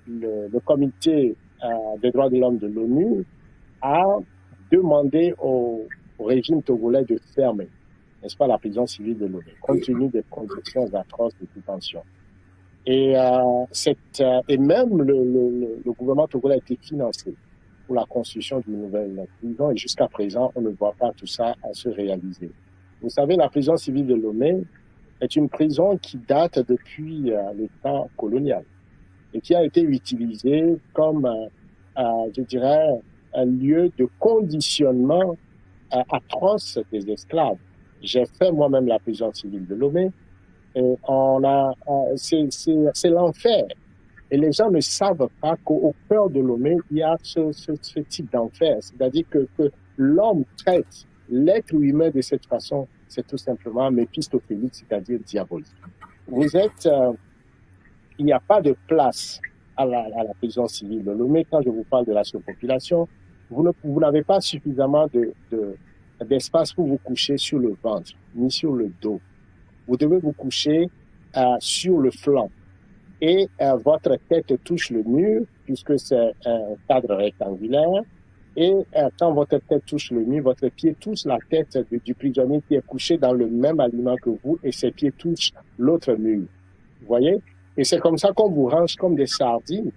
le comité des droits de l'homme de l'ONU a demandé au régime togolais de fermer, n'est-ce pas, la prison civile de Lomé, compte tenu des conditions atroces de détention. Et même le gouvernement togolais a été financé pour la construction d'une nouvelle prison, et jusqu'à présent, on ne voit pas tout ça se réaliser. Vous savez, la prison civile de Lomé est une prison qui date depuis le temps colonial et qui a été utilisée comme, je dirais, un lieu de conditionnement atroce des esclaves. J'ai fait moi-même la prison civile de Lomé. Et c'est l'enfer. Et les gens ne savent pas qu'au cœur de Lomé, il y a ce type d'enfer. C'est-à-dire que l'homme traite l'être humain de cette façon, c'est tout simplement méphistophélique, c'est-à-dire diabolique. Il n'y a pas de place à la prison civile de Lomé. Quand je vous parle de la surpopulation, vous n'avez pas suffisamment d'espace pour vous coucher sur le ventre, ni sur le dos. Vous devez vous coucher sur le flanc. Et votre tête touche le mur, puisque c'est un cadre rectangulaire. Et quand votre tête touche le mur, votre pied touche la tête du prisonnier qui est couché dans le même aliment que vous, et ses pieds touchent l'autre mur. Vous voyez? Et c'est comme ça qu'on vous range comme des sardines.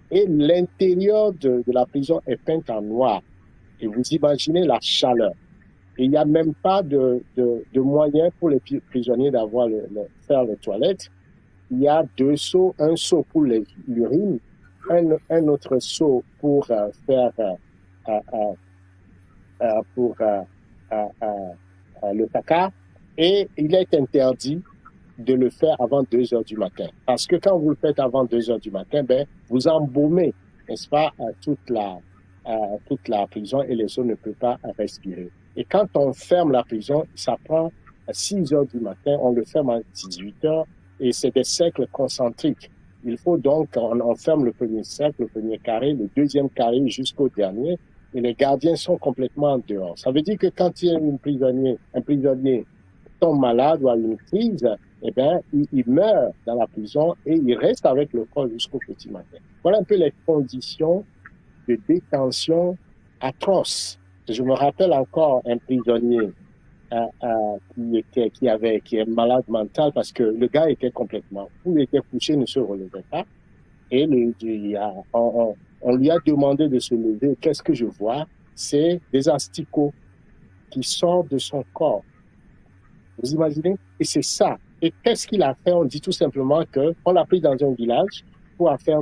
Et l'intérieur de la prison est peint en noir. Et vous imaginez la chaleur. Et il n'y a même pas de moyens pour les prisonniers d'avoir faire les toilettes. Il y a 2 seaux, un seau pour l'urine, un autre seau pour faire le caca, et il est interdit de le faire avant 2 heures du matin. Parce que quand vous le faites avant 2 heures du matin, vous embaumez, n'est-ce pas, toute la prison, et les autres ne peuvent pas respirer. Et quand on ferme la prison, ça prend 6 heures du matin, on le ferme à 18 heures, et c'est des cercles concentriques. Il faut donc, on ferme le premier cercle, le premier carré, le deuxième carré jusqu'au dernier, et les gardiens sont complètement dehors. Ça veut dire que quand il y a un prisonnier tombe malade ou a une crise, il meurt dans la prison et il reste avec le corps jusqu'au petit matin. Voilà un peu les conditions de détention atroces. Je me rappelle encore un prisonnier qui est malade mental parce que le gars était complètement fou, il était couché, ne se relevait pas. Et on lui a demandé de se lever. Qu'est-ce que je vois? C'est des asticots qui sortent de son corps. Vous imaginez? Et c'est ça. Et qu'est-ce qu'il a fait? On dit tout simplement qu'on l'a pris dans un village pour faire